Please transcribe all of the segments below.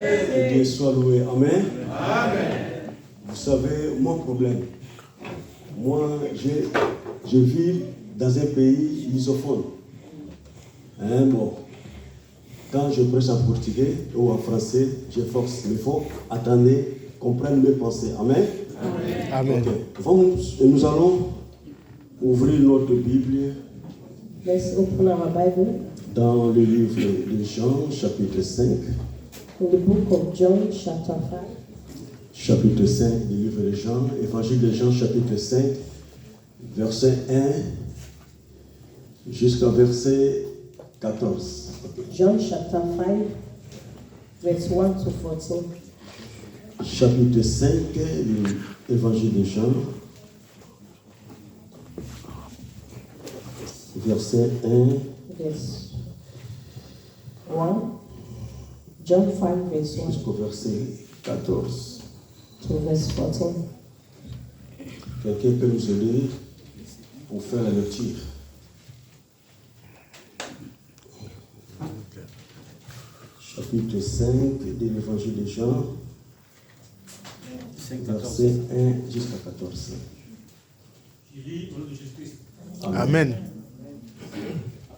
Que Dieu soit loué. Amen. Vous savez, mon problème, moi, je vis dans un pays lusophone. Bon, quand je prêche en portugais ou en français, je force mes faut attendez, comprendre mes pensées. Amen. Amen. Okay. Nous allons ouvrir notre Bible. Let's open our Bible. Dans le livre de Jean, chapitre 5. In the book of John, chapter 5. Chapitre 5 du livre de Jean, Évangile de Jean, chapitre 5, verset 1 jusqu'à verset 14. John chapter 5, verse 1 to 14. Chapitre 5 de l'Évangile de Jean, verset 1 Verse 1. John 5, verse 1 jusqu'au verset 14. to verse 14. Quelqu'un peut nous aider pour faire la lecture. Chapitre 5 de l'Évangile de Jean, verset 1 jusqu'à 14. Je lis au nom de Jésus-Christ. Amen.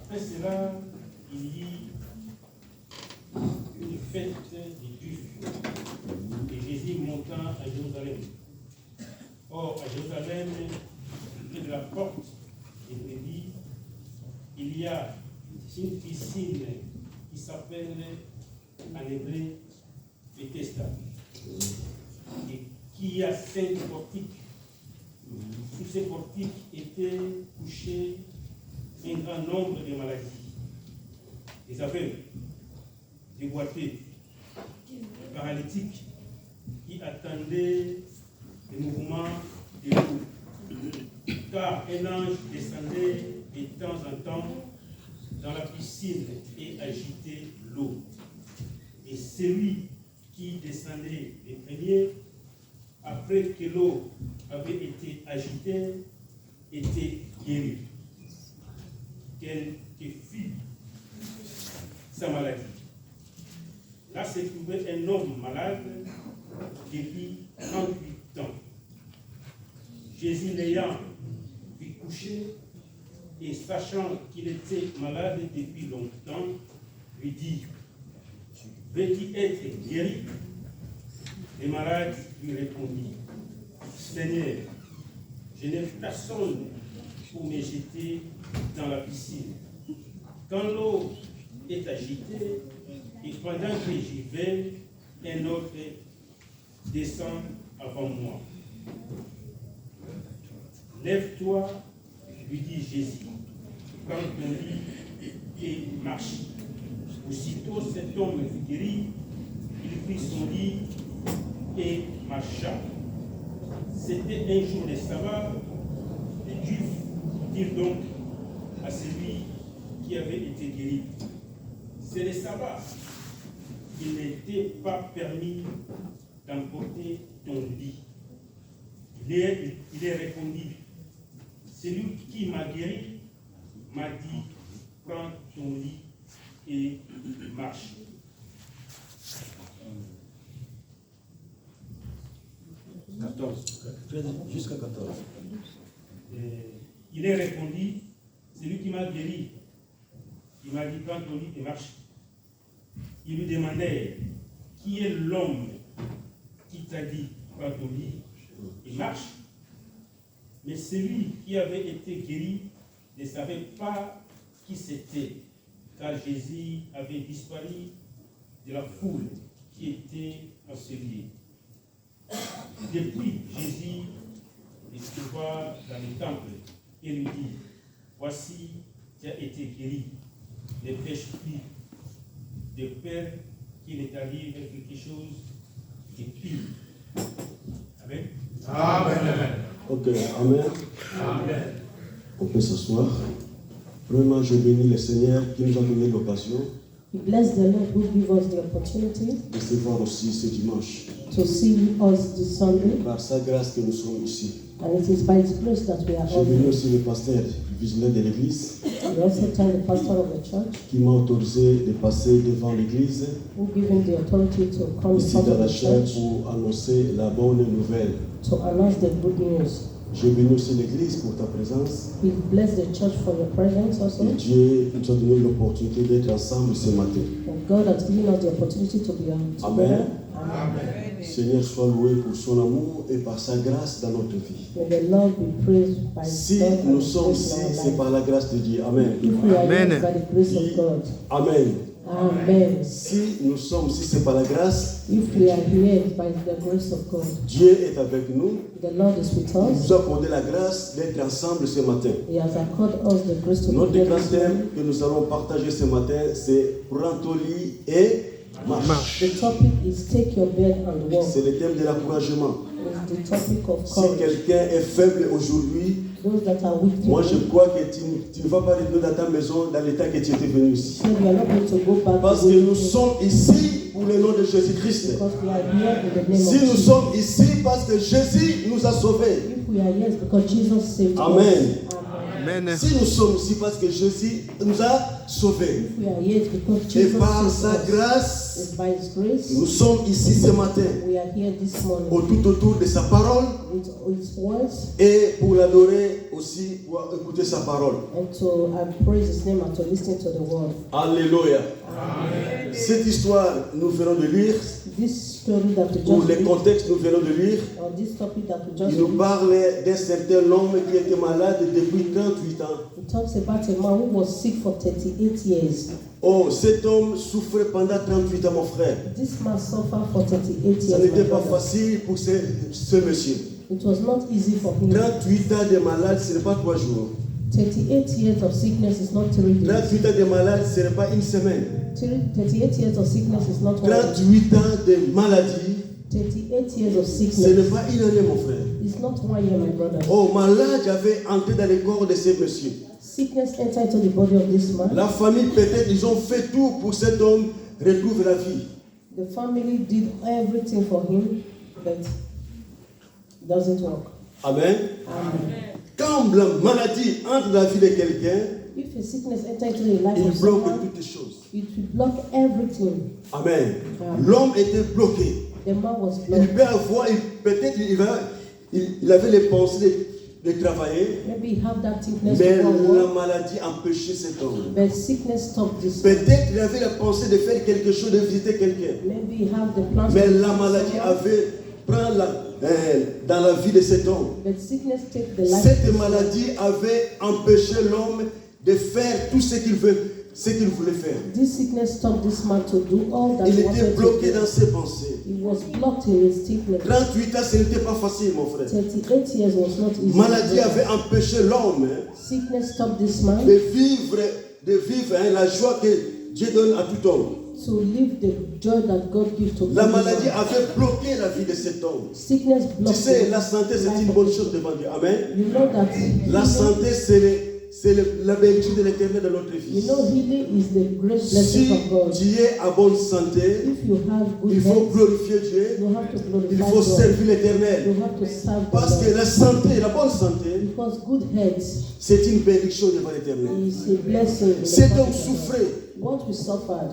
Après cela, il y eut une fête des Juifs. Et Jésus monta à Jérusalem. Or, à Jérusalem, près de la porte des brebis, il y a une piscine qui s'appelle en hébreu Bethesda, et qui a 5 portiques. Sous ces portiques étaient couchés un grand nombre de maladies, des aveugles, des boiteux, des paralytiques qui attendaient le mouvement de l'eau. Car un ange descendait de temps en temps dans la piscine et agitait l'eau. Et celui qui descendait les premiers, après que l'eau avait été agitée, était guéri. Quelle que fut sa maladie. Là se trouvait un homme malade depuis 38 ans. Jésus l'ayant vu coucher et sachant qu'il était malade depuis longtemps, lui dit: veux-tu être guéri? Le malade lui répondit: Seigneur, je n'ai personne pour me jeter dans la piscine. Quand l'eau est agitée, et pendant que j'y vais, un autre descend avant moi. Lève-toi, lui dit Jésus, prends ton lit et marche. Aussitôt cet homme fut guéri, il prit son lit et marcha. C'était un jour de sabbat. Les Juifs dirent donc à celui qui avait été guéri: c'est le sabbat. Il n'était pas permis d'emporter ton lit. Il est répondu: celui qui m'a guéri m'a dit, prends ton lit et marche. Jusqu'à 14. Il est répondu: celui qui m'a guéri, il m'a dit, prends ton lit et marche. Il lui demandait: qui est l'homme qui t'a dit, prends ton lit et marche? Mais celui qui avait été guéri ne savait pas qui c'était, car Jésus avait disparu de la foule qui était en ce lieu. Depuis, Jésus le trouva dans le temple et lui dit: voici, tu as été guéri, ne pêche plus, de peur qu'il ne t'arrive quelque chose de pire. Amen. Amen. Ok, Amen. Amen. On peut s'asseoir. Premièrement, je bénis le Seigneur qui nous a donné l'occasion We bless the Lord who give us the opportunity de se voir aussi ce dimanche. to see us this Sunday, Par sa grâce que nous sommes ici. and it is by His grace that we are Je all bénis here. aussi le pasteur, le visionnaire de l'église, He also thanked the pastor of the church qui m'a autorisé de passer devant l'église who gave him the authority to come in ici front dans of la the chair church pour annoncer la bonne nouvelle. to announce the good news. Je bénis aussi l'église pour ta présence. We bless the church for your presence also. Et Dieu nous a donné l'opportunité d'être ensemble ce matin. And God has given us the opportunity to be together. Amen. Seigneur, sois loué pour son amour et par sa grâce dans notre vie. May the Lord be praised by Si God and nous His sommes grace ici, in our c'est life. par la grâce de Dieu. Amen. If we are Amen. here by the grace of God. Amen. Amen. Si nous sommes ici, c'est par la grâce. If we are here by the grace of God. Dieu est avec nous. The Lord is with Il us. nous a accordé la grâce d'être ensemble ce matin. He has accorded us the grace to Notre be here grand this thème morning. que nous allons partager ce matin, c'est prends ton lit et marche. The topic is take your bed and walk. C'est le thème de l'encouragement. It's the topic of Si courage. quelqu'un est faible aujourd'hui, Those that are weak moi je today, crois que tu ne vas pas retourner dans ta maison dans l'état que tu étais venu ici. so we are not going to go back Parce to que where nous we came sommes ici pour le nom de Jésus-Christ. because we are here in the name Si of nous Jesus. sommes ici parce que Jésus nous a sauvés. If we are here, it's because Jesus saved Amen. us. Amen. Amen. Si nous sommes ici parce que Jésus nous a sauvés. If we are here, it's because Et Jesus par saved sa us. grâce, It's by His grace nous sommes ici ce matin. we are here this morning Tout autour de sa parole. with His words Et pour l'adorer aussi, pour écouter sa parole. and to praise His name and to listen to the word. Alléluia. Amen. Cette histoire, nous venons de lire, This story that we pour just les read, contextes, nous venons de lire, or this topic that we il just nous read, parle d'un certain homme qui était malade depuis 38 ans. it talks about a man who was sick for 38 years. Oh, cet homme souffrait pendant 38 ans, mon frère. This man suffered for 38 Ça years. n'était my pas brother. facile pour ce monsieur. It was not easy for him. 38 ans de malade, ce n'est pas 3 jours. 38 years of sickness is not 3 days. 38 ans de malade, ce n'est pas une semaine. 38 years of sickness is not 1 day. 38 ans de maladie, 38 years of ce n'est sickness pas une année, mon frère. is not 1 year, my brother. Oh, malade avait entré dans le corps de ce monsieur. Sickness entered into the body of this man. La famille, peut-être, ils ont fait tout pour cet homme retrouve la vie. The family did everything for him, but it doesn't work. Amen. Amen. Quand la maladie entre dans la vie de quelqu'un, If a sickness enters into the life il of bloque someone, toutes les choses. it will block everything. Amen. Amen. L'homme était bloqué. The man was Il blocked. peut avoir, peut-être il avait les pensées de travailler, Maybe he had that sickness mais to go and la work, maladie empêchait cet homme. but sickness stopped this man. Peut-être il avait la pensée de faire quelque chose, de visiter quelqu'un. Maybe he had the plans Mais to la visit maladie someone, avait pris dans la vie de cet homme. but sickness take the life of Cette this man. maladie avait empêché l'homme de faire tout ce qu'il voulait faire. This sickness stopped this man to do all that Il he était wanted to bloqué do. dans ses pensées. He was blocked in his sickness. 38 ans, ce n'était pas facile, mon frère. 38 years was not easy. Maladie avait empêché l'homme Sickness stopped this man de vivre la joie que Dieu donne à tout homme. to live the joy that God gives to La everyone. maladie avait bloqué la vie de cet homme. Sickness Tu blocked sais, the la santé, c'est life une of bonne people. chose devant Dieu. Amen. You know that La healing, santé, c'est la bénédiction de l'éternel dans notre you vie. know healing is the great Si blessing of God. tu es à bonne santé, If you have good il faut health, glorifier Dieu, you have to il glorify faut God. servir l'éternel. You have to serve Parce que God. la santé, la bonne santé, Because good health c'est une bénédiction devant l'éternel. is a blessing. in the Cet presence homme of God. souffrait. What we suffered.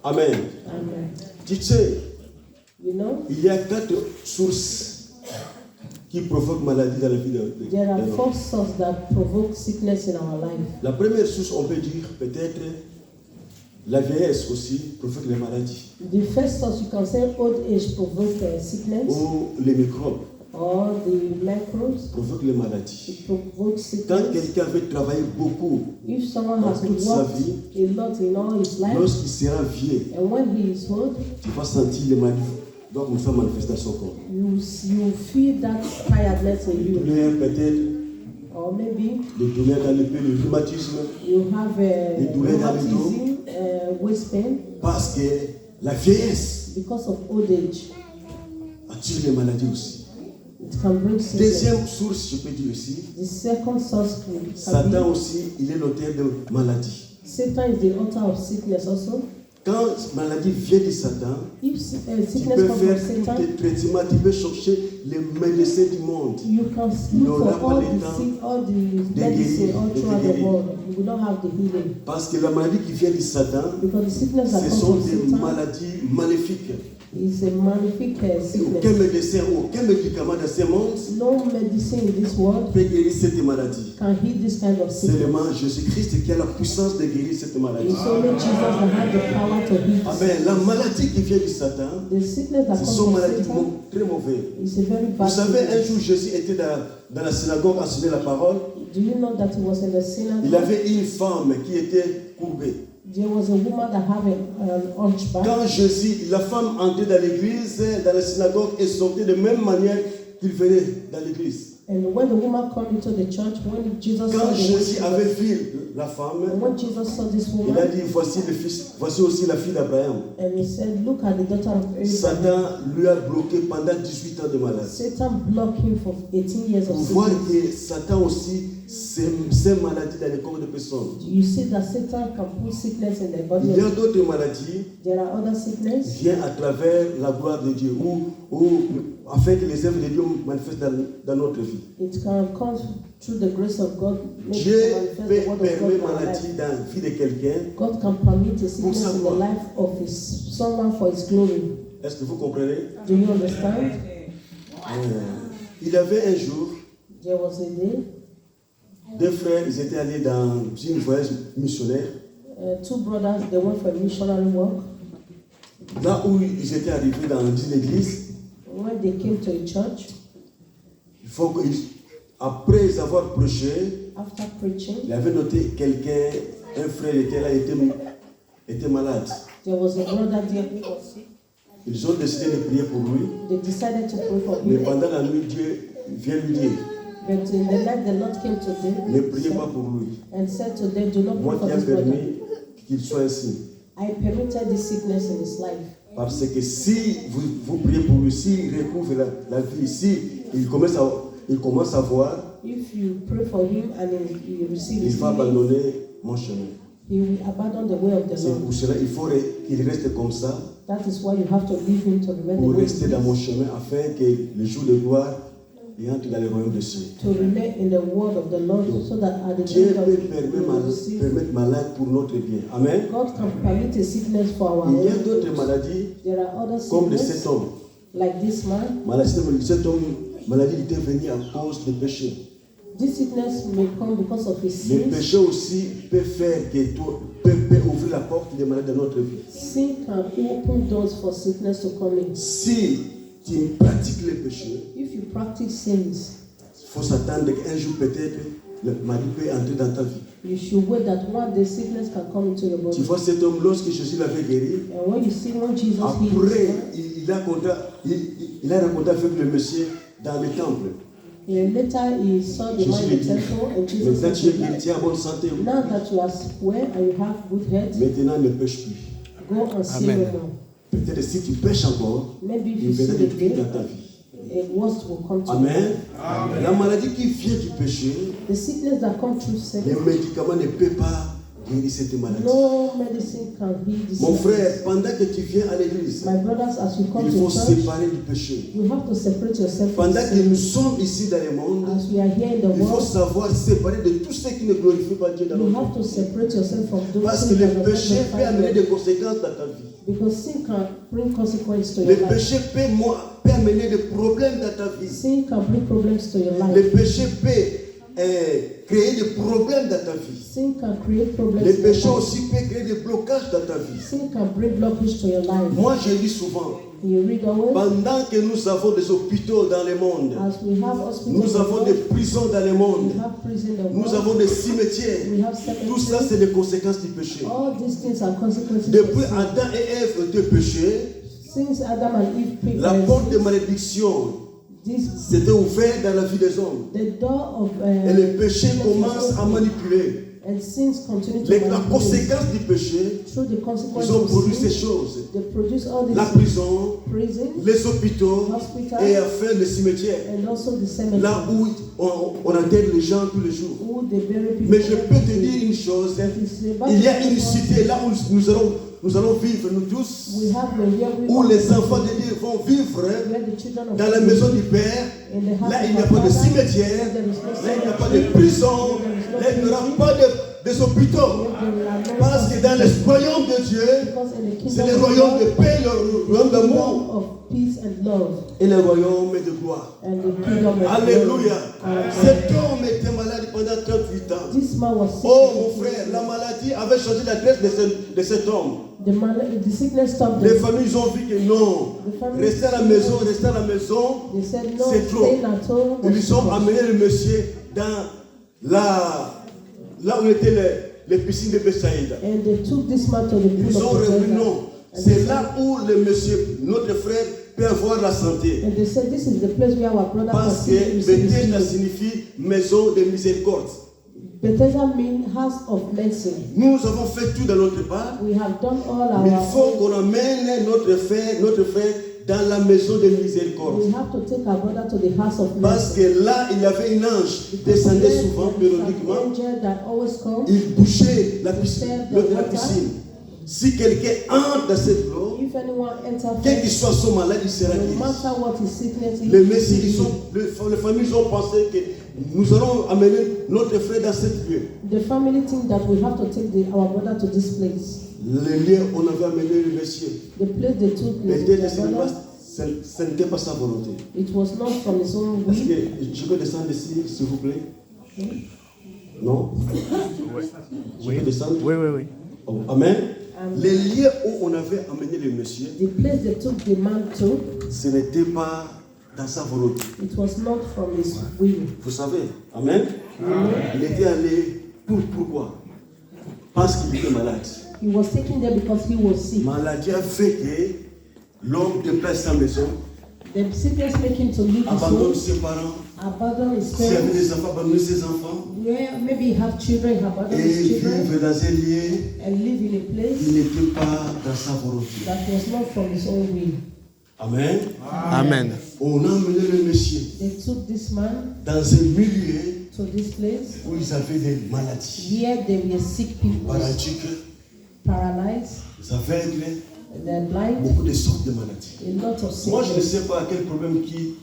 Amen. Amen. Tu sais, You know, il y a 4 sources qui provoquent maladie dans la vie de there are l'homme. 4 sources that provoke sickness in our life. La première source, on peut dire peut-être la vieillesse aussi provoque les maladies The first source, you can say old age provoke sickness, ou les microbes or the microbes, provoquent les maladies. it provokes Quand sickness. quelqu'un veut travailler beaucoup, If someone has dans toute sa worked vie, a lot in all his life, lorsqu'il sera vieux, and when he is old, tu vas sentir les maladies. Donc, nous sommes manifestés dans son corps. you feel that tiredness in Les you. douleurs, peut-être, Or maybe les douleurs dans le pays, le rhumatisme, you have Les douleurs dans le dos. rheumatism, waist pain, parce que la vieillesse because of old age. attire les maladies aussi. It can bring sickness. Deuxième source, je peux dire aussi, The second source can Satan be aussi, il est l'auteur de maladies. Satan is the author of sickness also. Quand maladie vient de Satan, If tu sickness peux comes faire from tous Satan, tes traitements, tu peux chercher les médecins du monde. you can Il look n'aura for pas all le the temps sick, all the guérir, medicine all de te throughout the guérir. world. You will not have the healing. Parce que la maladie qui vient de Satan, Because the sickness that ce comes sont from des Satan maladies maléfiques. is a magnifique Aucun sickness. médecin, aucun médicament dans ce monde No medicine in this world peut guérir cette maladie. can heal this kind of sickness. Seulement Jésus-Christ qui a la puissance de guérir cette maladie. It's only Jesus that has the power to heal. Amen. La maladie qui vient de Satan, The sickness that ce comes sont from maladies Satan très mauvaises. is a very Vous bad savez, un sickness. jour Jésus était dans la synagogue à enseigner la parole. Do you know that he was in the synagogue? Il avait une femme qui était courbée. There was a woman that had an hunchback. Quand Jésus, la femme entrait dans l'église, dans la synagogue, et sortait de même manière qu'il venait dans l'église. And when the woman came into the church, when Jesus Quand saw the Jésus woman, avait vu la femme, and when Jesus saw this il a woman, dit, voici aussi la fille d'Abraham. and he said, look at the daughter of Abraham. Satan lui a bloqué pendant 18 ans de maladie. Satan blocked him for 18 years Pour of voir sickness. que Satan aussi sème maladie dans les corps de personnes. You see that Satan can put sickness in the body Il y a of d'autres maladies There are other qui sickness viennent à travers la gloire de Dieu, ou afin que les œuvres de Dieu manifestent dans notre vie. it can come through the grace of God. Make Dieu it manifest peut the word of God permettre in our maladie life. dans la vie de quelqu'un. God can permit a sickness in the savoir. life of someone for his glory. Est-ce que vous comprenez? Do you understand? Il y avait un jour, There was a day, deux frères, ils étaient allés dans une voyage missionnaire. two brothers, they went for a missionary work. Là où ils étaient arrivés dans une église, When they came to a church, il faut qu'après avoir prêché, after preaching, il avait noté quelqu'un, un frère était là, était malade. there was a brother there who was sick. Ils ont décidé de prier pour lui, They decided to pray for mais him. pendant la nuit, Dieu vient lui dire, But in the night, the Lord came to ne them priez pas pour lui. and said to them, do not Moi pray qui for ai this brother. permis qu'il soit ainsi. I permitted this sickness in his life. Parce que si vous priez pour lui, s'il recouvre la vie, si il commence à voir, If you pray for him and he receives il his va healing, abandonner mon chemin. he will abandon the way of the C'est Lord. pour cela qu'il faut qu'il reste comme ça, That is why you have to leave him to remain pour the way rester he dans mon is, chemin, afin que le jour de gloire, il entre dans le royaume des cieux. to remain in the word of the Lord, so that at the Dieu end of peut it, you will receive. permettre malade pour notre bien. Amen. God can permit a sickness for our Il y a own. d'autres maladies, There are other comme de sickness, cet homme. like this man. Cet homme, maladie était venue à cause des péchés. This sickness may come because of his Les sins. péchés aussi peuvent faire que peut ouvrir la porte des maladies dans notre vie. Sin can open doors for sickness to come in. Si tu pratiques les péchés, If you practice sins, il faut s'attendre qu'un jour peut-être la maladie peut entrer dans ta vie. you should wait that one day sickness can come into your Tu body. vois cet homme, lorsque Jésus l'avait guéri, And when you see when Jesus healed après, him, il a raconté avec le monsieur dans le temple. and later he saw the man Jésus in lui the dit, temple, and Jesus maintenant tu es said, guéri, tu es en bonne santé. now that you are well and you have good health, Maintenant ne pêche plus. go and sin Amen. no more. Peut-être si tu pêches encore, Maybe if il you viendra sin des trucs dans again, ta vie. a worst will come to Amen. you. La maladie qui vient du péché, The sickness that comes through sin, les médicaments ne peuvent pas guérir cette maladie. no medicine can heal this Mon sickness. frère, pendant que tu viens à l'église, My brothers, as you come il faut to church, séparer du péché. you have to separate yourself from Pendant que sin. nous sommes ici dans le monde, As we are here in the il faut world, savoir séparer de tout ce qui ne glorifie pas Dieu dans you notre have vie. to separate yourself from those Parce que things le that péché are peut amener not des conséquences dans ta vie. because sin can bring consequences to Le your life. péché peut amener des problèmes dans ta vie. Sin can bring problems to your Le life. péché peut créer des problèmes dans ta vie. Sin can create problems Le in your péché life. aussi peut créer des blocages dans ta vie. Sin can bring blockage to your life. Moi, je dis souvent, You read always, pendant que nous avons des hôpitaux dans le monde, as we have hospitals, nous avons des prisons dans le monde, we have prison in the nous world, avons des cimetières, we have tout ça cemeteries. c'est les conséquences du péché. All these things are consequences Depuis of sin. Adam et Ève étaient péchés, Since Adam and Eve la porte de sinned, malédiction this s'était ouverte dans la vie des hommes. the door of Et le péché commence à manipuler. and sins continue to La manipulate. conséquence du péché, Through the consequences ils ont of produit ces sin, choses. they produce all La these prison, prison les hôpitaux Hospital. et enfin les cimetières. and also the cemetery Là où on enterre les gens tous les jours. who they bury people. Mais je peux te dire une chose, That is about il y a une to cité là où nous allons nous allons vivre, nous tous, we have the year où les enfants de Dieu vont vivre where the children of dans la God maison du Père. in the house Là, il of n'y a our pas de Father, cimetière, there is no là, il n'y a pas de cemetery, prison, there là, il n'y is no aura prison, pas des hôpitaux. Parce que dans le royaume de Dieu, because in the c'est kingdom le of royaume God, de paix, le royaume the d'amour kingdom of peace and love, et le royaume de gloire. and the kingdom of Alléluia. Amen. Cet homme était malade pendant 38 ans. This man was sick. Oh mon frère, la maladie avait changé la tête de cet homme. The sickness stopped Les them. familles ont vu que non, rester à la maison, They said no, c'est trop. staying at home Ils was lui too ont much. amené le monsieur dans là où étaient les piscines de Bethsaïda. And they took this man to the Ils pool ont of revu, Bethesda. non, And they c'est said- là où le monsieur, notre frère, peut avoir la santé. And they said, this is the place where our brother Parce can que receive his Bethesda healing. signifie maison de miséricorde. Bethesda means house of mercy. Nous avons fait tout de notre part. We have done all Mais il our faut qu'on amène notre frère dans la maison de miséricorde. We have to take our brother to the house of Parce mercy. que là, il y avait un ange qui descendait souvent périodiquement. An angel that always comes. Il bouchait la piscine, l'eau de la piscine. Si quelqu'un entre dans cette eau, If anyone enters, quel qu'il soit son malade, il sera no guéri. matter what his sickness is, Les messieurs, les familles ont pensé que nous allons amener notre frère dans cette lieu. the family think that we have to take our brother to this place. Le lieu où on avait amené le monsieur. The place they took Mais the ce brother, n'était pas sa volonté. it was not from his own Est-ce will. que je peux descendre ici, s'il vous plaît? Non? Je peux descendre? Oui, oui, oui. Oh, amen. Amen. Les lieux où on avait amené le monsieur, The place they took the man to, ce n'était pas dans sa volonté. it was not from his will. Vous savez, amen. Il était allé pourquoi? Parce qu'il était malade. He was taken there because he was sick. Maladie a fait que l'homme déplace sa maison, The sickness make him to leave his abandonne home, ses parents, abandon his s'il y avait parents, des enfants, abandonne ses enfants, where maybe he have children, he abandon et his children, vivre dans un lieu and live in a qui place n'était pas dans sa volonté. that was not from his own will. Amen. Amen. On a amené le monsieur They took this man dans un milieu to this place où ils avaient des maladies, where there were sick people, paralytiques, paralyzed, des aveugles, they're blind, beaucoup de sortes de maladies. a lot of Moi, je ne sickness. sais pas quel problème qui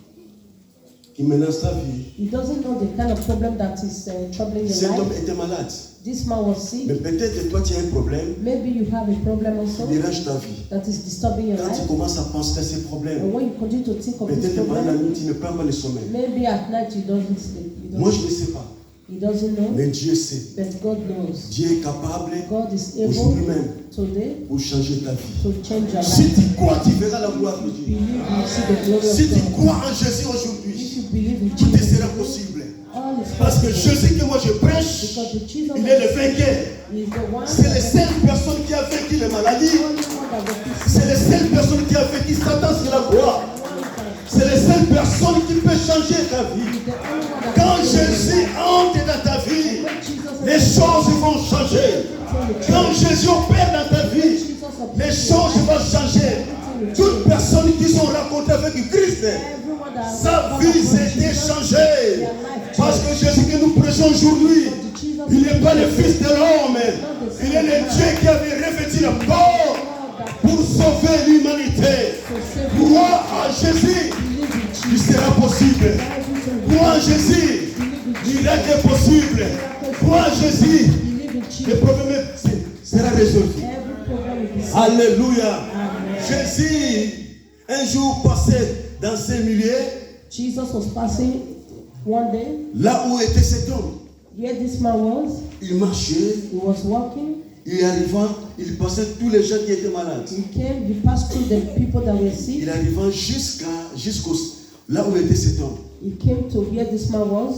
menace sa vie. He doesn't know the kind of problem that is troubling your Cet homme life. était malade. This man was sick. Mais peut-être toi, tu as un problème Maybe you have a problem qui also dérange ta vie. that is disturbing your Quand tu life. commences à penser à ces And problèmes, when you continue to think of this peut-être pendant la problem, nuit, tu ne prends pas le sommeil. maybe at night you don't sleep. Moi, je ne sais pas. He doesn't know, Mais Dieu sait. but God knows. Dieu est capable God is able aujourd'hui même today pour changer ta vie. to change your Si life. tu crois, tu verras la gloire de Dieu. Believe you see the glory Si of tu God. crois en Jésus If aujourd'hui, you believe in tout te Jesus, sera possible. all is Parce que possible. Jésus que moi je prêche, Because the Jesus il est le vainqueur. is the one C'est la seule personne qui a vaincu les maladies. only one that the C'est la seule personne qui a vaincu Satan sur la croix. C'est la seule personne qui peut changer ta vie. Quand Jésus entre dans ta vie, les choses vont changer. Quand Jésus opère dans ta vie, les choses vont changer. Toute personne qui sont rencontrées avec Christ, sa vie s'est changée. Parce que Jésus que nous prêchons aujourd'hui, il n'est pas le Fils de l'homme. Il est le Dieu qui avait revêtu le corps pour sauver l'humanité. Crois en Jésus, il sera possible. Crois en Jésus, miracle est possible. Crois en Jésus, le problème sera résolu. Alléluia. Jésus, un jour passé dans ces milieux, Jesus was passing one day là où était cet homme, where this man was. il marchait, He was walking. il arriva, il passait tous les gens qui étaient malades. He came. He passed through the people that were sick. Il arriva jusqu'au là où était cet homme. He came to where this man was.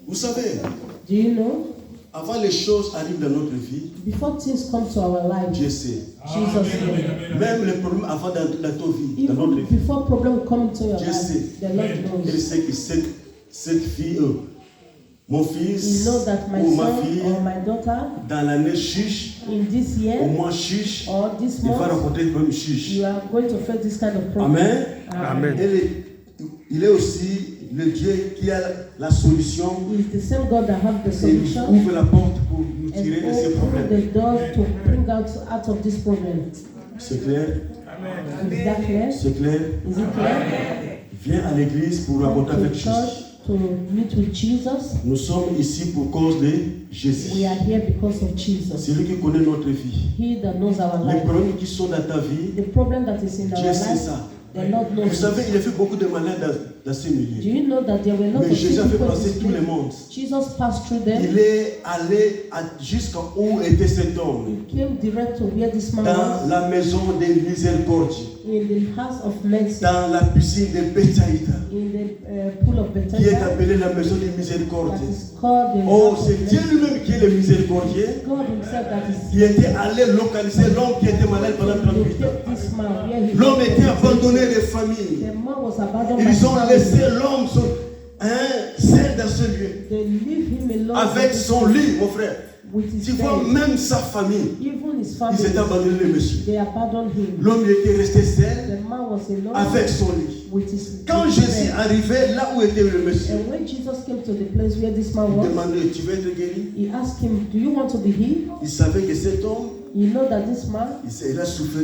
Vous savez, Do you know? avant les choses arrivent dans notre vie, Before things come to our life, Dieu sait. Jesus knew. Même les problèmes avant dans ta vie, dans notre Even vie, before problem come into your Dieu life, sait. the Lord Il knows. sait que cette fille, mon He fils knows that my ou ma son fille, or my daughter dans l'année chiche, in this au year mois chiche, or this il va month, rencontrer le problème chiche. you are going to face this kind of problem. Amen. Amen. Il est aussi le Dieu qui a la solution He is the same God that has the et il solution ouvre la porte pour pour nous tirer and de ces open problèmes. the door to bring out of this problem. C'est clair? Is that clear? C'est clair? Is it clear? Viens à l'église pour raconter To avec church, Jésus. to meet with Jesus. Nous sommes ici pour cause de Jésus. We are here because of Jesus. C'est lui qui connaît notre vie. He that knows our Les life. problèmes qui sont dans ta vie, The problem that is in our Dieu sait life, ça. the Lord knows. Vous savez, il a fait beaucoup de malades dans ces Do milieux. you know that there were not Mais of Jésus a fait people in passer this tous les place? mondes. Jesus passed through them. Il est allé jusqu'à où était cet homme. He came direct to where this man Dans was, la maison des miséricordes. in the house of mercy, Dans la piscine de Bethsaïda. in the pool of Qui est Bethesda, appelée la maison des miséricordes. that is called the Oh, house c'est of Dieu mercy. lui-même qui est le miséricordieux. God himself that is Qui était allé localiser l'homme qui était malade pendant 38 ans. locate this man where he L'homme was. était abandonné des familles. The man was abandoned by Ils his ont family. laissé l'homme seul dans ce lieu. They leave him alone Avec son lit, mon frère. with his Tu vois, bed. même sa famille, Even his ils family, étaient abandonnés, le monsieur. they abandoned him. L'homme il était resté seul The man was alone avec son lit. with his Quand with his Jésus bed. arrivait là où était le monsieur, And when Jesus came to the place where this man il was, demandait, tu veux être guéri? he asked him, "Do you want to be healed?" Il savait que cet homme, You know that this man, il a souffert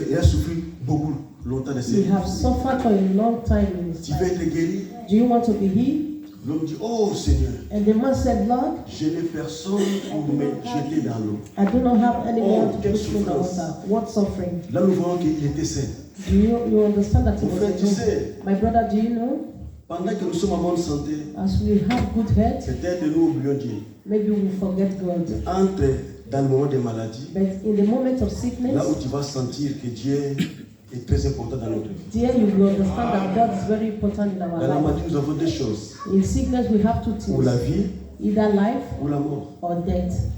beaucoup longtemps de ses he have suffered for a long time in his Tu veux life. être guéri? Do you want to be healed? L'homme dit, oh Seigneur, And the man said, "Lord, je n'ai personne pour me jeter dans l'eau. I do not have anyone Oh, to quelle put me in the souffrance. water." What suffering? Là, nous voyons qu'il était seul. Do you understand that he Mon was frère, tu alone? sais, My brother, do you know? pendant que nous sommes en bonne santé, As we have good health, peut-être nous oublions Dieu. maybe we forget God. Entre dans le moment des maladies, But in the moment of sickness, là où tu vas sentir que Dieu est très important dans notre vie. there you will understand that God is very important in our Dans la life. maladie, nous avons deux choses. In sickness, we have two Ou la things: vie either life ou la mort. or death.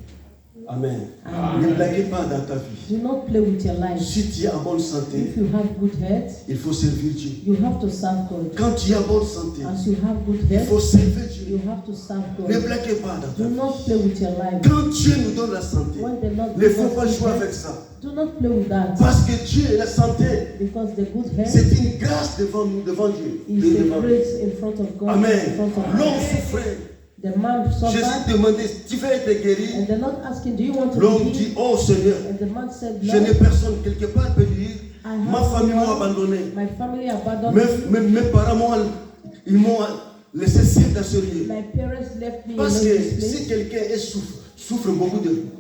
Amen. Amen. Ne blaguez pas dans ta vie. Do not play with your life. Si tu es en bonne santé, If you have good health, il faut servir Dieu. you have to serve God. Quand tu es en bonne santé, As you have good il health, faut servir you Dieu. have to serve Ne God. blaguez pas dans ta Do vie. not play with your life. Quand Dieu nous donne la santé, When the Lord ne gives faut us pas good jouer avec health, ça. do not play with that. Parce que Dieu et la santé, Because the good health c'est une grâce devant nous, devant Dieu. is Devant a nous. grace in front of God, in Amen. front of L'homme God. souffrait. The man Jésus suffered, demandait, tu veux être guéri? and the Lord asked him, "Do you want to be L'homme healed?" dit, oh Seigneur, And the man said, je n'ai "Lord, personne quelque part peut dire, I have ma famille no m'a one. abandonné. My family abandoned me. Mes parents ils m'ont laissé seul dans ce lieu. My parents left me Parce alone in que this place." si quelqu'un souffre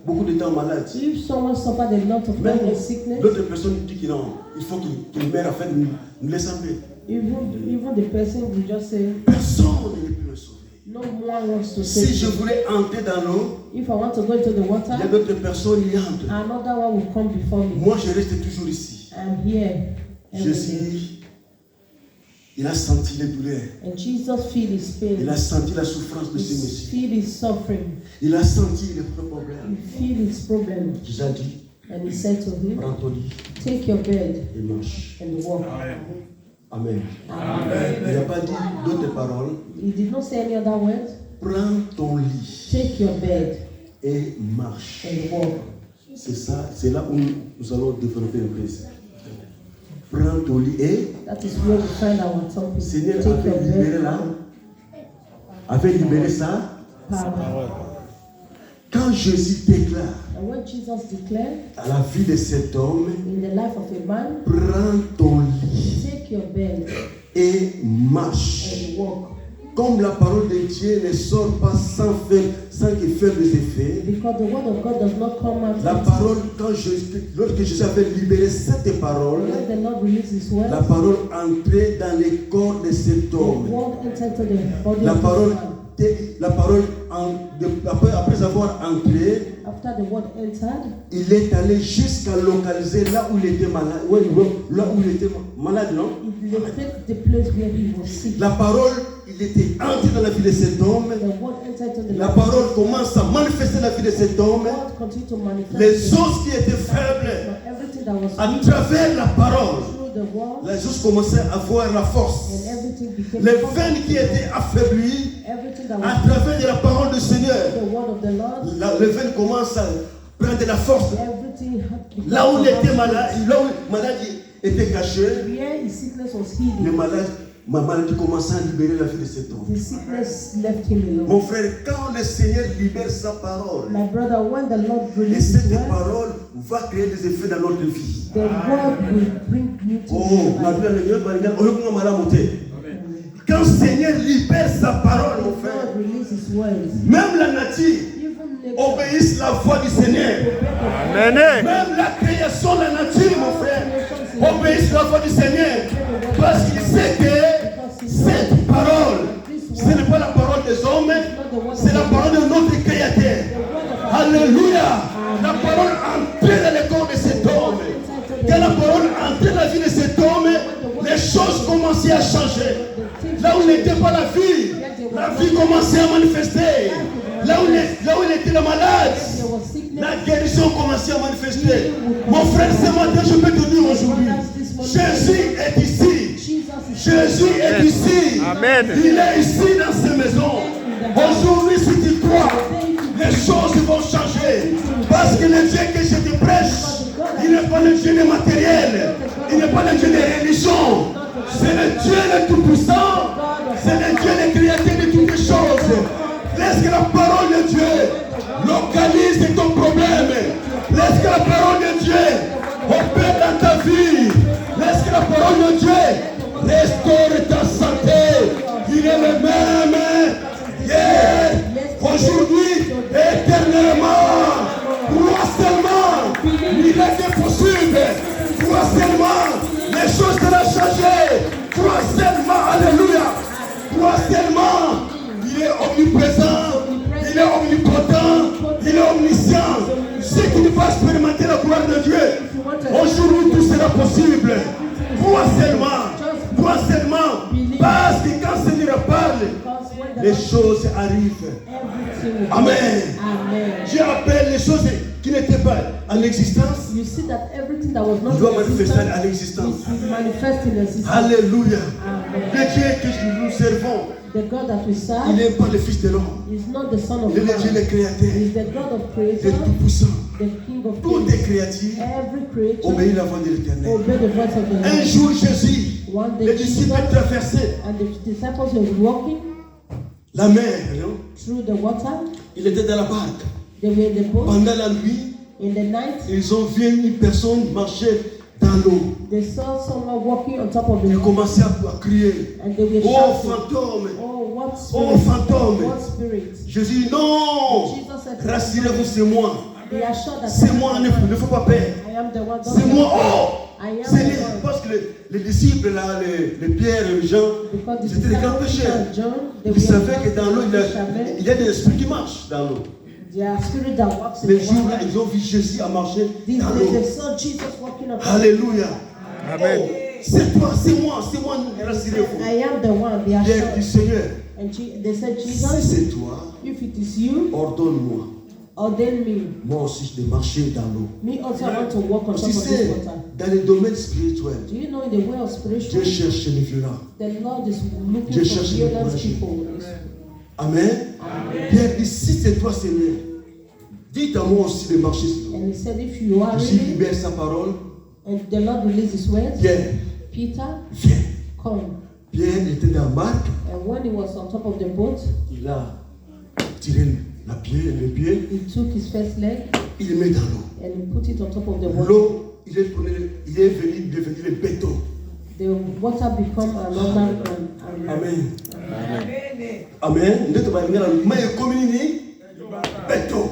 beaucoup de temps malade, If someone suffered a lot of même time in sickness, d'autres personnes disent qu'il il faut qu'il meure afin de nous laisser en paix. even the person will just say, Personne ne peut me sauver. "No one wants to Si save je me. voulais entrer dans l'eau, If I want to go into the il y a water, d'autres personnes qui entrent. another one will come before me. Moi, je reste toujours ici. I'm here every day." Jésus, il a senti les douleurs. And Jesus feel his Il pain. a senti la souffrance de ce He monsieur. feel his suffering. Il a senti les He problèmes. feel his problem. Jésus a dit, And he said to him, prends ton lit "Take your bed et marche. and walk." Amen. Amen. Il n'a pas dit d'autres paroles. He did not say any other words. Prends ton lit Take your bed et marche. and walk. C'est ça, c'est là où nous allons développer un peu. Prends ton lit et That is where we find our topic. Seigneur Take your avait libéré bed là, avait libéré ça. power. Quand Jésus déclare And when Jesus declared à la vie de cet homme, in the life of a man, prends ton lit take your bed et marche. and walk. Comme la parole de Dieu ne sort pas sans qu'il fasse des effets, Because the word of God does not come out la empty. parole, lorsque Jésus avait libéré cette parole, When the Lord released his word, la parole entrait dans le corps de cet the homme. word entered to the body La of parole, this man. après avoir entré, After the word entered, il est allé jusqu'à localiser là où il était malade. Là où il était malade, non? it located the place where he was sick. La parole, il était entré dans la vie de cet homme. The word entered to the La life of parole commence à manifester la vie de cet homme. the word continued to manifest. Les os qui étaient faibles, Everything that was à weak travers la parole, through the word, les os commençaient à avoir la and force. everything became Les veines qui étaient affaiblies, everything that à was travers de la parole du Seigneur, the word of the Lord, les veines commencent à prendre de la force. everything had become Là où il était so malade, là où le malade était caché, where his sickness was le healed, malade ma maladie commençait à libérer la vie de cet homme. The sickness left him alone. Mon frère, quand le Seigneur libère sa parole, My brother, when the Lord et releases cette His word, parole va créer des effets dans notre vie. the word will bring beauty Oh, to your life. quand le Seigneur libère sa parole, mon The frère, Lord releases His words. même la nature Even nature obéisse la voix du Seigneur. Amen. Même la création de la nature, mon frère, obéisse la voix du Seigneur. Parce qu'il sait que cette parole, ce n'est pas la parole des hommes, c'est la parole de notre Créateur. Alléluia. La parole entre dans le corps de cet homme. Quand la parole entre dans la vie de cet homme, les choses commençaient à changer. Là où il n'était pas la vie commençait à manifester. Là où il était le malade, la guérison commençait à manifester. Mon frère, ce matin, je peux te dire aujourd'hui, Jésus est ici. Jésus est ici. Amen. Il est ici dans cette maison. Aujourd'hui, si tu crois, les choses vont changer. Parce que le Dieu que je te prêche, il n'est pas le Dieu des matériels. Il n'est pas le Dieu des religions. C'est le Dieu le Tout-Puissant. C'est le Dieu le Créateur de toutes les choses. Laisse que la parole de Dieu localise ton problème. Laisse que la parole de Dieu opère dans ta vie. Laisse que la parole de Dieu restaure ta santé. Il est le même hier, aujourd'hui, éternellement. Crois seulement, il est possible. Crois seulement, les choses seront changées. Crois seulement, alléluia. Crois seulement, il est omniprésent, il est omnipotent, il est omniscient. Ce qui ne va expérimenter la gloire de Dieu, aujourd'hui tout sera possible. Crois seulement, parce que quand le Seigneur parle, les choses arrivent. Amen. Dieu appelle les choses qui n'étaient pas en existence. You see that everything that was not Il doit in manifester existence à l'existence. is manifest in existence. Alléluia. Amen. Le Dieu que nous servons, The God that we il serve n'est pas le Fils de l'homme. is not the Son of Il est le Dieu man. le Créateur, He is the God of le creation, Tout-Puissant. the King of Toutes les kings. créatures Every creature obéissent la voix de l'Éternel. obey the voice of the Un Lord. jour, Jésus, One day les disciples Jesus traversaient and the disciples were walking la mer. Non? through the water. Il était dans la barque. They were in the boat. Pendant la nuit, In the night, ils ont vu une personne marcher dans l'eau. they saw someone walking on top of the Ils water. commençaient à crier. And they were Oh shouting, fantôme! "Oh, what Oh spirit? fantôme! What spirit?" Jésus dit non! Jesus said, Rassurez-vous, c'est moi. "They are sure that C'est moi, ne faut pas peur. I am the one." Don't C'est be moi. afraid. Oh! I am C'est the lui. one. Parce que les disciples, là, les Pierre et les Jean, Because the ils étaient des grands disciples pécheurs. and John, they Ils were savaient que dans l'eau, fishermen. il y a des esprits qui marchent dans l'eau. There are spirits that walks in Les the jours-là, water. ils ont vu Jésus à marcher These dans days l'eau. they saw Jesus walking up. Alléluia. Amen. Oh, c'est toi, c'est moi, rassurez-vous. I am the one. They are Pierre dit sure. Seigneur, And they said, si Jesus, c'est toi, if it is you, ordonne-moi, ordain me. moi aussi, de marcher dans l'eau. Me also want to walk on top Tu of this sais, water. dans le domaine spirituel, Do you know in the way of Dieu spiritual, cherche les violents. the Lord is looking Dieu for cherche les violent courageux. people. Amen. Pierre dit, si c'est toi, Seigneur, dites à moi aussi de marcher sur l'eau. And he said, if you are Jésus ready, libère sa parole. and the Lord released his words, Pierre, Peter, viens. come. Pierre était dans la barque. And when he was on top of the boat, Il a tiré le pied, he took his first leg il le met dans l'eau. and he put it on top of the water. L'eau, il est venu devenir le béton. The water become another Amen. Amen. Mais béton.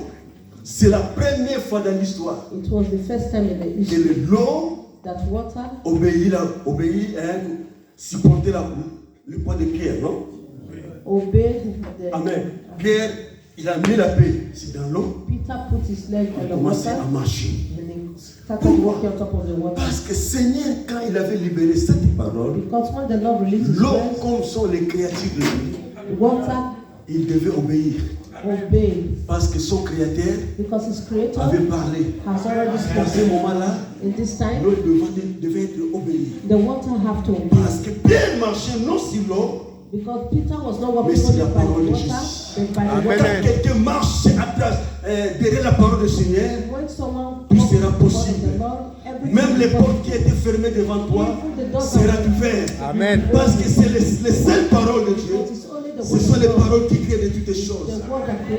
C'est la première fois dans l'histoire It was the first time in the que history l'eau that water obéit supporter le poids de Pierre, non? obeyed the. Amen. Pierre, il a mis la paix dans l'eau. Peter put his leg on Il the a commencé water à marcher. and he started walking on top of the water. Parce que Seigneur, quand il avait libéré cette parole, Because when the Lord released his l'eau, words, comme sont les créatures de lui, water il devait obéir. obeyed. Parce que son créateur Because his creator avait parlé. has already Dans ce spoken. moment-là, In this time, l'eau devait être obéie. the water have to obey. Parce que Pierre marchait non sur l'eau, Because Peter was not walking mais c'est only la by the parole de water, Jésus. but by the Amen. water. quand quelqu'un marche derrière la parole du Seigneur, When someone tout sera possible. Même les portes qui étaient fermées devant toi seront ouvertes. Amen. Parce que c'est les seules paroles de Dieu. Ce sont les paroles qui créent de toutes les choses.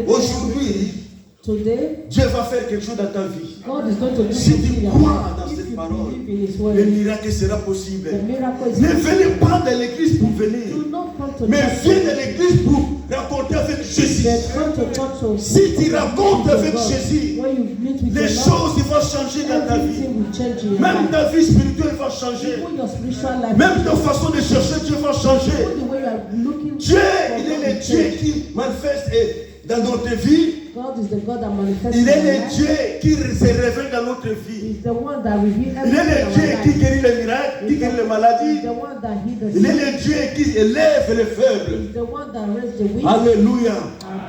Aujourd'hui, Today, Dieu va faire quelque chose dans ta vie. God is going to do Si something tu in your crois dans life. If cette you parole, believe in His le word, miracle sera possible. the miracle is Ne venez pas dans l'église pour Do venir, not come to mais church, viens dans l'église pour raconter avec Jésus. but come to church to Si tu racontes avec God. Jésus, When you meet with les the Lord, choses vont changer dans ta vie. everything will change in your Même life. ta vie spirituelle va changer. Even your spiritual life, Même ta façon de chercher Dieu va changer. even the way you are looking Dieu, for il God est will le Dieu change. qui manifeste dans notre vie. God is the God that manifests Il in est our le life. Dieu qui se révèle dans notre vie. He's the one that reveals Il est everything le in Dieu our qui life. guérit les miracles, qui guérit les maladies. He's the one that heals the Il est sick. le Dieu qui élève les faibles. He's the one that raises the weak. Alléluia.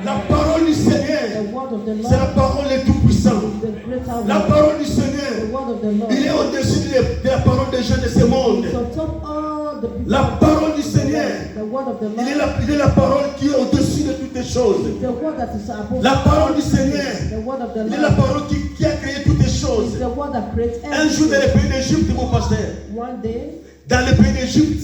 La parole du The Seigneur, word of the c'est la Lord parole du Tout-Puissant. is the greater La word. parole du The Seigneur, word of the Lord. il est au-dessus de la parole des gens de ce monde. It's on top all the people. La parole du Seigneur, The word of the il est Lord. il est la parole qui est au-dessus de toutes les choses. The word that is above. La parole du Seigneur, The word of the il est la Lord. parole qui a créé toutes les choses. It's the word that creates Un jour dans le everything. pays d'Égypte, mon pasteur, One day, dans le pays d'Égypte,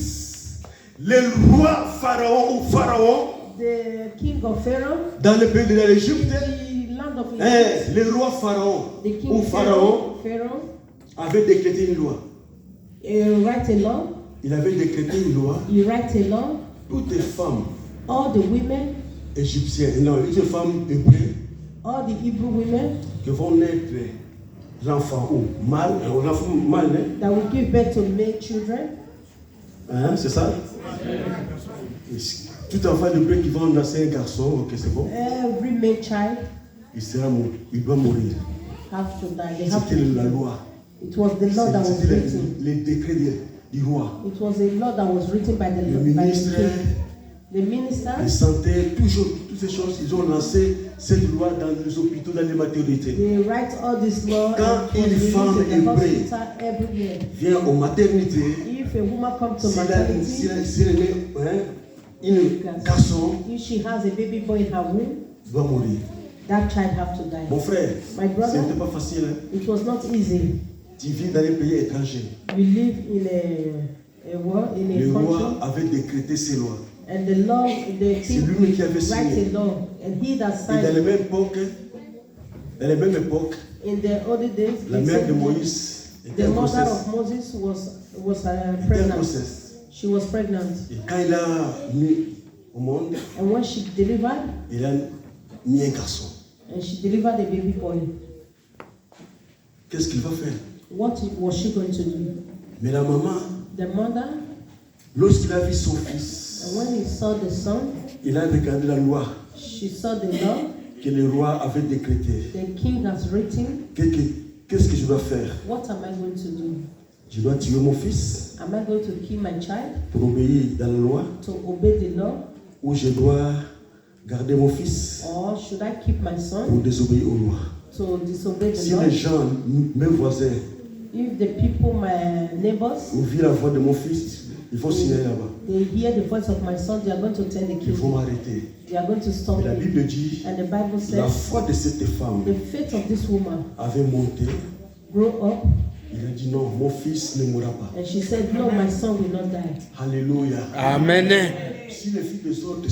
le roi Pharaon ou Pharaon, the king of Pharaoh, dans le pays de l'Égypte, the land of Egypt, le roi Pharaon the king ou Pharaon Pharaoh, avait décrété une loi. write a law. Il avait décrété une loi. He write a law. Toutes les femmes All the women, égyptiennes, non, toutes les femmes hébreues all the Hebrew women qui vont naître l'enfant ou mâle, l'enfant mâle, hein, that will give birth to male children, hein, c'est ça? Tout enfant hébreu qui va naître un garçon, ok, c'est bon, every male child il doit mourir. have to die. They have C'était to la die. loi. It was the law that was C'était written. les décrets du roi. It was a law that was written by the Le by the ministre, king. The les ministers, santé, toujours, toutes ces choses, ils ont lancé cette loi dans les hôpitaux, dans les maternités. they write all this law Quand and une it was femme released in the hébreu hospital every year. Vient aux maternités, If a woman comes to s'il a maternity, un garçon, if she has a baby boy in her womb, il doit mourir. that child have to die. Mon frère, My brother, c'était pas facile. Hein? it was not easy. Tu vis dans les pays étrangers. We live in a world, in Le a roi country, avait décrété ces lois. and the law, the C'est king lui qui avait writes signé. a law, and he that Et dans les signed mêmes époques, dans les mêmes époques, in the older days, la they mère said de Moïse était the en mother grossesse. of Moses was Était en pregnant. grossesse. She was pregnant, Et quand il a mis au monde, and when she delivered, il a mis un garçon. and she delivered a baby boy, Qu'est-ce qu'il va faire? what was she going to do? Mais la maman, The mother, lorsqu'il a vu son fils, and when he saw the son, il a regardé la loi she saw the law que le roi avait décrétée. the king has written. Qu'est-ce que je dois faire? What am I going to do? Je dois tuer mon fils Am I going to kill my child pour obéir dans la loi to obey the law, ou je dois garder mon fils or should I keep my son pour désobéir aux lois? to disobey the Si law? les gens, mes voisins, If the people, my neighbors, ouvrent la voix de mon fils, ils vont signaler là-bas. they hear the voice of my son, they are going to tell the Ils vont king. m'arrêter. They are going to stop Et la me. Bible dit, And the Bible la says foi de cette femme the faith of this woman avait monté. grew up, Il a dit non, mon fils ne mourra pas. and she said, "No, my son will not die." Alléluia. Amen. Si les filles des autres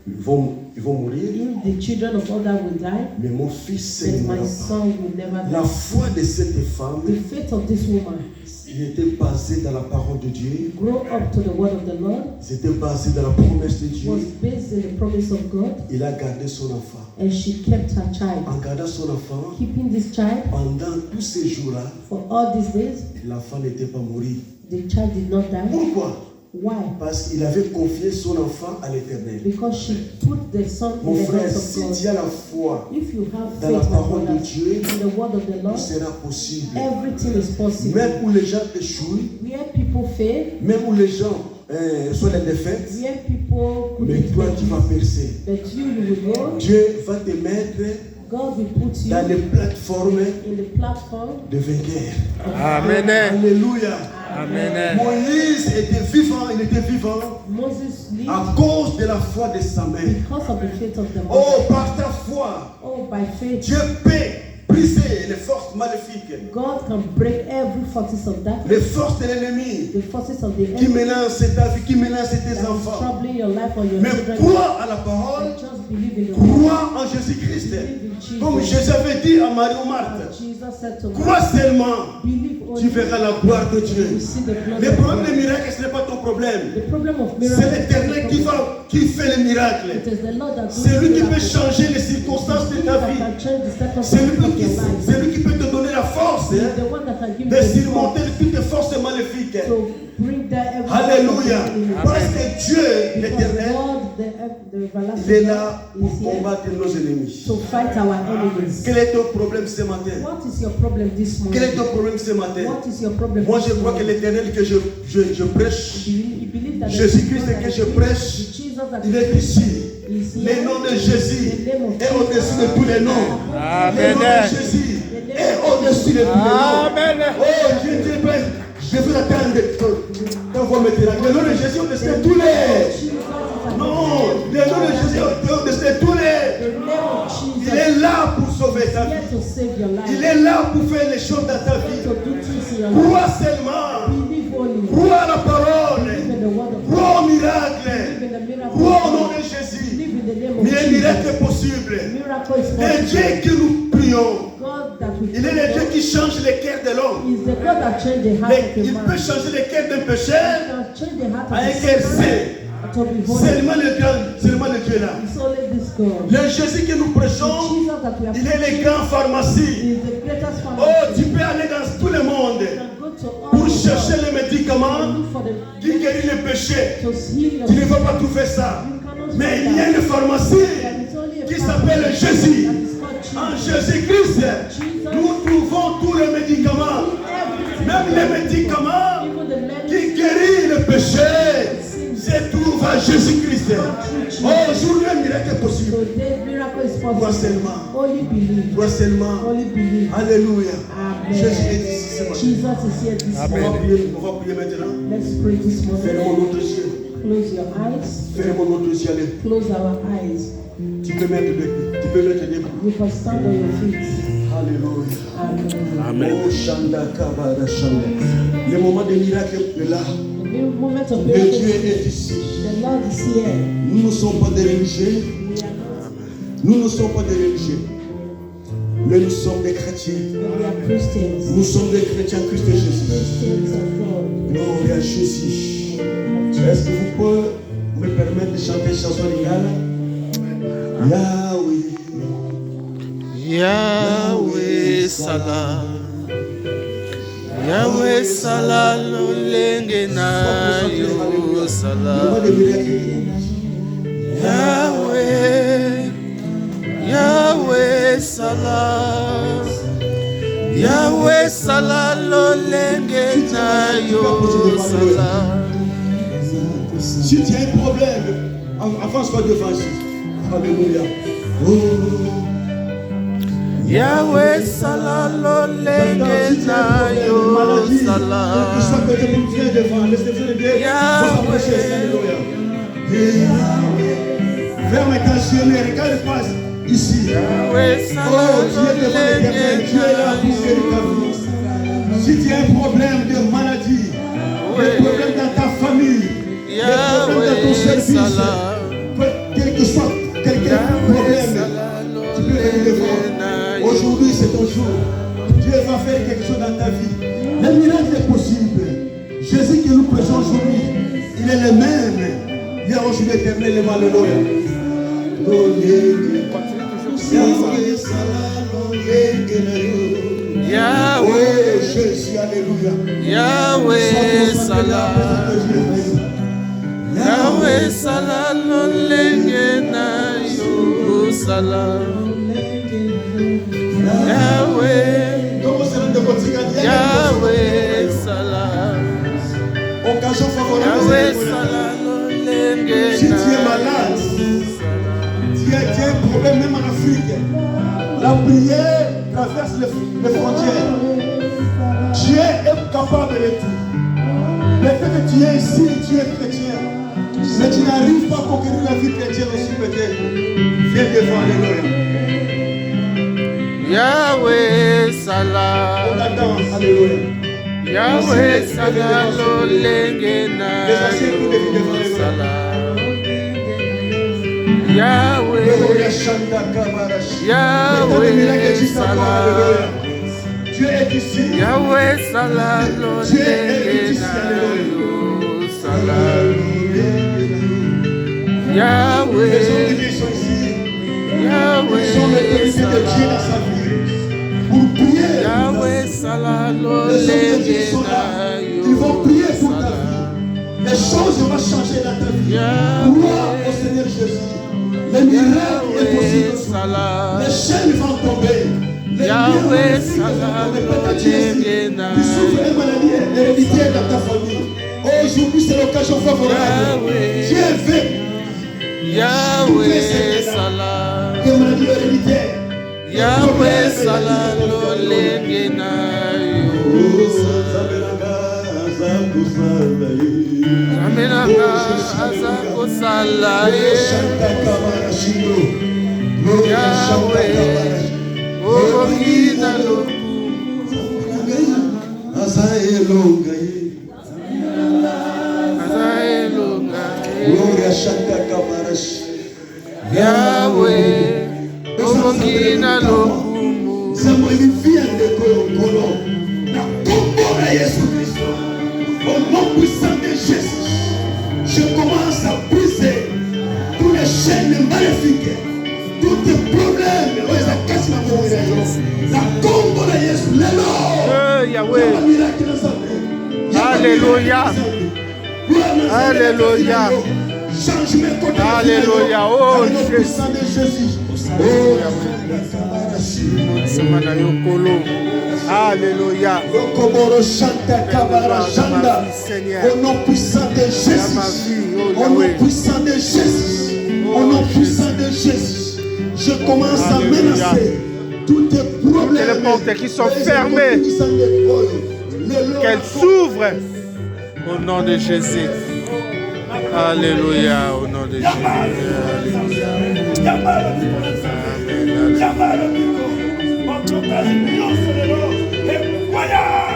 ils vont mourir, If the children of others will die, mais mon fils ne then mourra my pas. son will never La die. foi de cette femme, The faith of this woman il était basé dans la parole de Dieu. grew up to the word of the Lord, C'était basé dans la promesse de Dieu. was based in the promise of God, Il a gardé son enfant. and she kept her child. En gardant son enfant, Keeping this child pendant tous ces jours-là, for all these days, l'enfant n'était pas mort. the child did not die. Pourquoi? Why? Parce qu'il avait confié son enfant à l'Éternel. Because she put the son Mon in the frère, hands of si God. tu as la foi, If you have dans la faith, my parole de brother, Dieu, in the word of the tout Lord, sera possible. everything is possible. Même où les gens échouent, Where people fail, même où les gens sont les défaites, where people mais couldn't toi make tu vas it, percer. but you will go, Dieu va te mettre God will put you dans les plateformes in the platform. de vainqueurs. Amen. Alléluia. Amen. Moïse était vivant, il était vivant Moses lived à cause de la foi de sa mère. because of the faith of the Oh, mother. par ta foi, Oh, by faith, Dieu peut briser briser les forces maléfiques, God can break every forces of darkness, les forces de l'ennemi the forces of the qui enemy menacent ta vie, qui menacent tes that is enfants. troubling your life or your Mais children. crois à la parole, Just believe in the word. crois en Jésus-Christ. Comme Jésus avait dit à Marie ou Marthe, Jesus said to crois us, seulement, believe tu only. verras la gloire de Dieu. You see the glory Le of problème God. des miracles, ce n'est pas ton problème. The problem of C'est miracles l'Éternel qui fait les miracles. It is the Lord that does C'est lui qui peut miracles. changer les circonstances de ta That vie. can change the C'est circumstances of lui, your life. c'est lui qui peut te donner la force He's the one that can give you de the surmonter toutes les forces maléfiques. to bring down every Alléluia. force of the enemy. Parce que Dieu, Because l'Éternel, God, the everlasting il est God, là pour is here combattre nos ennemis. to fight our enemies. Quel est ton problème ce matin? What is your problem this Quel est morning? ton problème ce matin? What is your problem Moi, je this crois que morning? l'Éternel que je prêche, You believe that Jésus-Christ the que je God prêche, the Jesus that il you est preach ici. is Le here. nom de Jésus The name of est au-dessus de tous les noms. Amen. Le nom de Jésus est au-dessus de tous les noms. Amen. Oh, je veux attendre. Quand vous me direz, le nom de Jésus est au-dessus de tous les. Non, le nom de Jésus est au-dessus de tous les. The name of Jesus Il est là pour sauver ta is here vie. to save your life. Il est là pour faire les choses dans ta vie. To do things in your life. Crois seulement. Believe only. Crois à la parole. Believe in the word of God. Crois au Believe miracle. in the miracle. Crois au nom de Jésus. Believe in the name of Mais un miracle Jesus. est possible. Miracle is Le Dieu possible. que nous prions, God that we il est le Dieu pray qui change les cœurs de l'homme. is the God that changed the heart of a Il man. peut changer les cœurs d'un He pécheur can change the heart of à un a cœur sinner saint. to be holy. Seulement le Dieu là. It's only this God. Le Jésus que nous prêchons, Jesus that we are il est le preaching grand pharmacie. is the greatest Oh, pharmacy. tu peux aller dans tout le monde You can go to all pour the chercher world les médicaments and look for the qui guérissent les péchés. to heal your Tu ne vas pas trouver ça. You cannot Mais find il y a that. une pharmacie There is only a qui pharmacy s'appelle Jésus. that is called En Jesus. Jésus-Christ, nous trouvons tous les médicaments, Everything, même les médicaments even the qui medicine, guérissent le péché, se trouvent à Jésus-Christ. Oh, aujourd'hui, un miracle est possible. today miracle is Crois possible. seulement. Only believe. Crois seulement. Only believe. Alléluia. Amen. Jésus est ici ce matin. Jesus is here this On morning. va prier maintenant. Let's pray this Fermons morning. notre yeux. Close your eyes. Fermons notre yeux. Allez. Close our eyes. Tu peux mettre des debout. You can stand on your feet. Alléluia. Amen. Oh, Shanda Kabara Shanda. Le moment de miracle est là. The moment of Le miracle, Dieu est ici. the Lord is here. Nous ne sommes pas des religieux. We are not. Nous ne sommes pas des religieux. Mais nous sommes des chrétiens. We are Christians. Nous sommes des chrétiens Christ Jésus. Christians of God. Gloire à Jésus. Est-ce que vous pouvez me permettre de chanter chanson lingala? Yahweh. Yahweh Salah. Yahweh Salah lolenge na yo Le Salah. moment de miracle. Yahweh, Yahweh Salah. Yahweh Salah lolenge na yo Salah. Si tu as un problème, avance-toi devant Jésus. Alléluia. Oh. Yahweh Salah lolenge na yo Salah. Ferme ta yeux, regarde pas ici. Yahweh Oh, Salah Dieu est devant l'éternel, Dieu est là pour guérir ta vie. Si tu as un problème de maladie, des problèmes dans ta famille, des problèmes dans ton service, quel que soit quelqu'un problème, tu peux venir devant. Aujourd'hui, c'est ton jour. Dieu va faire quelque chose dans ta vie. Le miracle est possible. Jésus que nous prêchons aujourd'hui, il est le même. Hier, aujourd'hui, éternel, le malheureux. Yahweh, Jésus, alléluia. Yahweh Salah. Yahweh Salah lolenge na yo Salah. Yahweh, Yahweh Salah. Occasion Yahweh favorable. Salah lolenge Si tu es na malade, yo tu as un problème même en Afrique. La prière traverse les frontières. Dieu est capable de tout. Le fait que tu es ici, tu es chrétien. Mais tu n'arrives pas à conquérir la vie chrétienne aussi peut-être. Viens devant, alléluia. Yahweh Salah. On attend, alléluia. Yahweh Salah Lolengena Salah. Yahweh Salah. Dieu est ici. Yahweh Salah Lolengena Salah. Yahweh. Les gens sont ici. Yahweh Ils sont les bénis de Dieu dans sa vie. Pour prier. Yahweh Salah Les hommes de Dieu sont là. Ils vont prier pour ta vie. Les choses vont changer dans ta vie. Crois au Seigneur Jésus. Les miracles est possible. Les chaînes vont tomber. Les Yahweh miracles Salah vont tomber. Tu souffres une maladie héréditaire dans ta famille. Aujourd'hui, c'est l'occasion favorable. Dieu veut. Yahweh Salah. Une maladie héréditaire. Yahweh Salah Lolengena Amenanga Azako Salah. Yahweh Orokina Loku Azaelonga Yahweh Orokina Loku Au nom puissant de Jésus, je commence à briser toutes les chaînes maléfiques, tous les problèmes. La combo de Jésus, Yahweh. Alléluia. Alléluia. Alléluia. Oh Jésus. Alléluia. Au nom puissant de Jésus. Au nom puissant de Jésus. Au nom puissant de Jésus. Je commence à menacer tous tes problèmes. Les portes qui sont fermées, qu'elles s'ouvrent au nom de Jésus. Alléluia, au nom de Jésus. Amen.